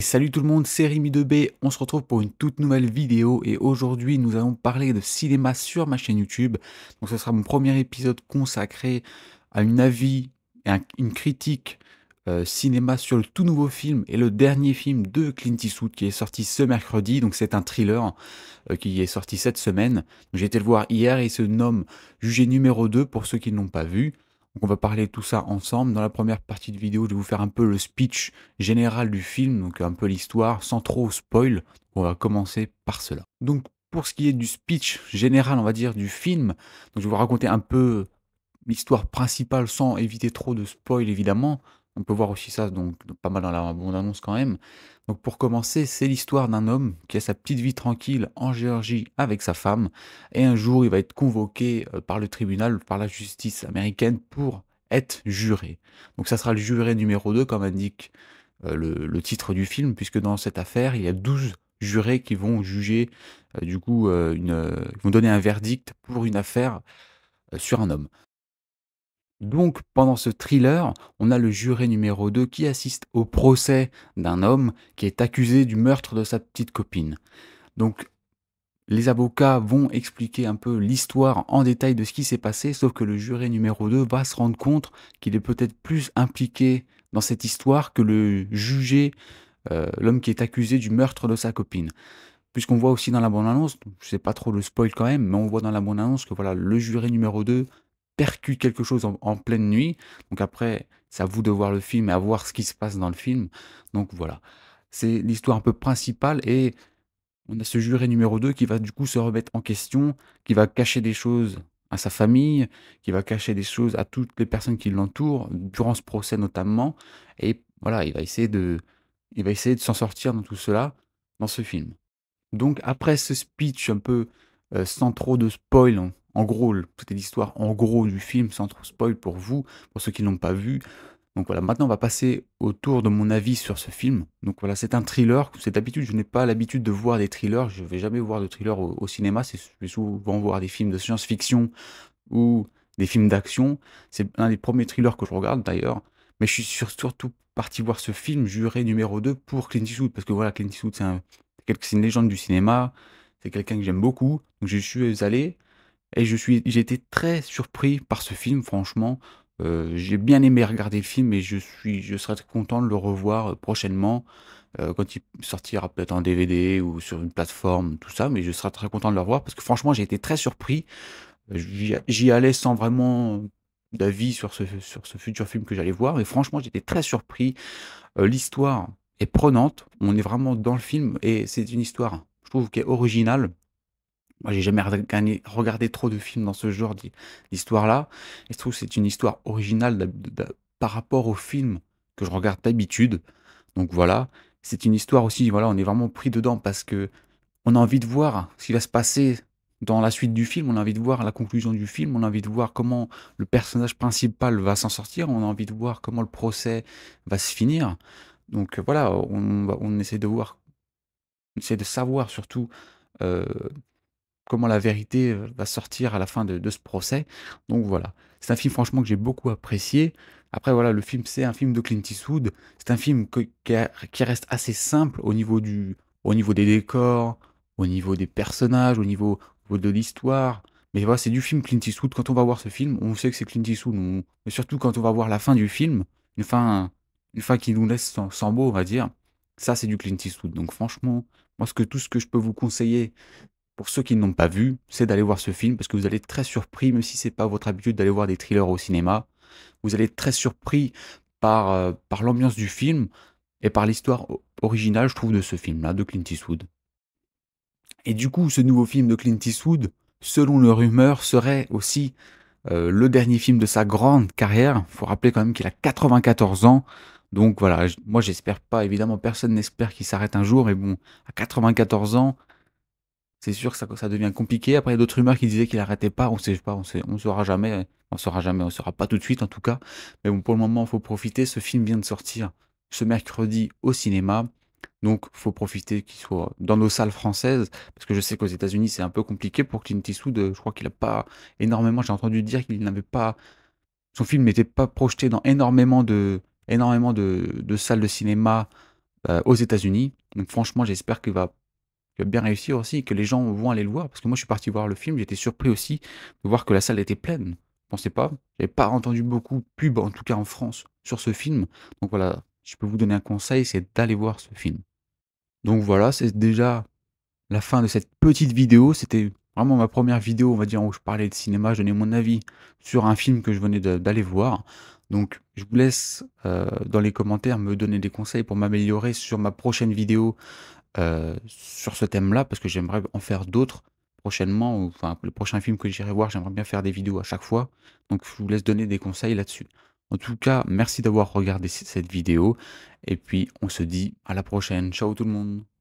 Salut tout le monde, c'est Rémi2B, on se retrouve pour une toute nouvelle vidéo et aujourd'hui nous allons parler de cinéma sur ma chaîne YouTube. Donc ce sera mon premier épisode consacré à une avis et une critique cinéma sur le tout nouveau film et le dernier film de Clint Eastwood qui est sorti ce mercredi. Donc c'est un thriller qui est sorti cette semaine. J'ai été le voir hier et il se nomme Jugé numéro 2 pour ceux qui ne l'ont pas vu. Donc on va parler de tout ça ensemble. Dans la première partie de vidéo, je vais vous faire un peu le speech général du film, donc un peu l'histoire, sans trop spoil. On va commencer par cela. Donc pour ce qui est du speech général, on va dire, du film, donc je vais vous raconter un peu l'histoire principale sans éviter trop de spoil évidemment. On peut voir aussi ça donc pas mal dans la bande-annonce quand même. Donc pour commencer, c'est l'histoire d'un homme qui a sa petite vie tranquille en Géorgie avec sa femme et un jour il va être convoqué par le tribunal, par la justice américaine pour être juré. Donc ça sera le juré numéro 2 comme indique le titre du film, puisque dans cette affaire, il y a 12 jurés qui vont juger, ils vont donner un verdict pour une affaire sur un homme. Donc, pendant ce thriller, on a le juré numéro 2 qui assiste au procès d'un homme qui est accusé du meurtre de sa petite copine. Donc, les avocats vont expliquer un peu l'histoire en détail de ce qui s'est passé, sauf que le juré numéro 2 va se rendre compte qu'il est peut-être plus impliqué dans cette histoire que le jugé, l'homme qui est accusé du meurtre de sa copine. Puisqu'on voit aussi dans la bande-annonce, je sais pas trop le spoil quand même, mais on voit dans la bande-annonce que voilà, le juré numéro 2 percute quelque chose en pleine nuit. Donc après, c'est à vous de voir le film et à voir ce qui se passe dans le film. Donc voilà, c'est l'histoire un peu principale et on a ce juré numéro 2 qui va du coup se remettre en question, qui va cacher des choses à sa famille, qui va cacher des choses à toutes les personnes qui l'entourent, durant ce procès notamment. Et voilà, il va essayer de s'en sortir dans tout cela, dans ce film. Donc après ce speech un peu, sans trop de spoil, en gros, c'était l'histoire en gros du film, sans trop spoil pour vous, pour ceux qui ne l'ont pas vu. Donc voilà, maintenant on va passer au tour de mon avis sur ce film. Donc voilà, c'est un thriller, c'est d'habitude je n'ai pas l'habitude de voir des thrillers, je ne vais jamais voir de thriller au cinéma, je vais souvent voir des films de science-fiction ou des films d'action. C'est un des premiers thrillers que je regarde d'ailleurs, mais je suis surtout parti voir ce film, Juré numéro 2 pour Clint Eastwood, parce que voilà, Clint Eastwood c'est une légende du cinéma, c'est quelqu'un que j'aime beaucoup, donc je suis allé et j'ai été très surpris par ce film franchement. J'ai bien aimé regarder le film et je serais très content de le revoir, prochainement, quand il sortira peut-être en DVD ou sur une plateforme, tout ça, mais je serais très content de le revoir parce que franchement j'ai été très surpris. J'y allais sans vraiment d'avis sur ce futur film que j'allais voir et franchement j'étais très surpris. L'histoire est prenante, on est vraiment dans le film et c'est une histoire, je trouve, qui est originale. Moi, j'ai jamais regardé trop de films dans ce genre d'histoire-là et je trouve que c'est une histoire originale par rapport aux films que je regarde d'habitude. Donc voilà, c'est une histoire aussi, voilà, on est vraiment pris dedans parce que on a envie de voir ce qui va se passer dans la suite du film, on a envie de voir la conclusion du film, on a envie de voir comment le personnage principal va s'en sortir, on a envie de voir comment le procès va se finir. Donc voilà, on essaie de voir, on essaie de savoir surtout euh, comment la vérité va sortir à la fin de ce procès. Donc voilà, c'est un film franchement que j'ai beaucoup apprécié. Après voilà, le film c'est un film de Clint Eastwood, c'est un film qui reste assez simple au niveau des décors, au niveau des personnages, au niveau de l'histoire. Mais voilà, c'est du film Clint Eastwood. Quand on va voir ce film, on sait que c'est Clint Eastwood. Mais surtout quand on va voir la fin du film, une fin, une fin qui nous laisse sans mots, on va dire. Ça, c'est du Clint Eastwood. Donc franchement, moi, tout ce que je peux vous conseiller, pour ceux qui ne l'ont pas vu, c'est d'aller voir ce film parce que vous allez être très surpris, même si c'est pas votre habitude d'aller voir des thrillers au cinéma. Vous allez être très surpris par l'ambiance du film et par l'histoire originale, je trouve, de ce film-là, de Clint Eastwood. Et du coup, ce nouveau film de Clint Eastwood, selon le rumeur, serait aussi le dernier film de sa grande carrière. Il faut rappeler quand même qu'il a 94 ans. Donc voilà, moi j'espère pas, évidemment, personne n'espère qu'il s'arrête un jour, mais bon, à 94 ans, c'est sûr que ça devient compliqué. Après, il y a d'autres rumeurs qui disaient qu'il arrêtait pas. On sait pas, on saura jamais. On saura jamais, on saura pas tout de suite en tout cas. Mais bon, pour le moment, il faut profiter. Ce film vient de sortir ce mercredi au cinéma. Donc, il faut profiter qu'il soit dans nos salles françaises. Parce que je sais qu'aux États-Unis, c'est un peu compliqué pour Clint Eastwood. Je crois qu'il a pas énormément. J'ai entendu dire qu'il n'avait pas. Son film n'était pas projeté dans énormément de salles de cinéma aux États-Unis. Donc franchement, j'espère qu'il va bien réussir aussi et que les gens vont aller le voir. Parce que moi, je suis parti voir le film, j'étais surpris aussi de voir que la salle était pleine. Je pensais pas. J'avais pas entendu beaucoup de pub, en tout cas en France, sur ce film. Donc voilà, je peux vous donner un conseil, c'est d'aller voir ce film. Donc voilà, c'est déjà la fin de cette petite vidéo. C'était vraiment ma première vidéo, on va dire, où je parlais de cinéma, je donnais mon avis sur un film que je venais d'aller voir. Donc je vous laisse dans les commentaires me donner des conseils pour m'améliorer sur ma prochaine vidéo sur ce thème-là, parce que j'aimerais en faire d'autres prochainement, ou enfin le prochain film que j'irai voir, j'aimerais bien faire des vidéos à chaque fois. Donc je vous laisse donner des conseils là-dessus. En tout cas, merci d'avoir regardé cette vidéo, et puis on se dit à la prochaine. Ciao tout le monde!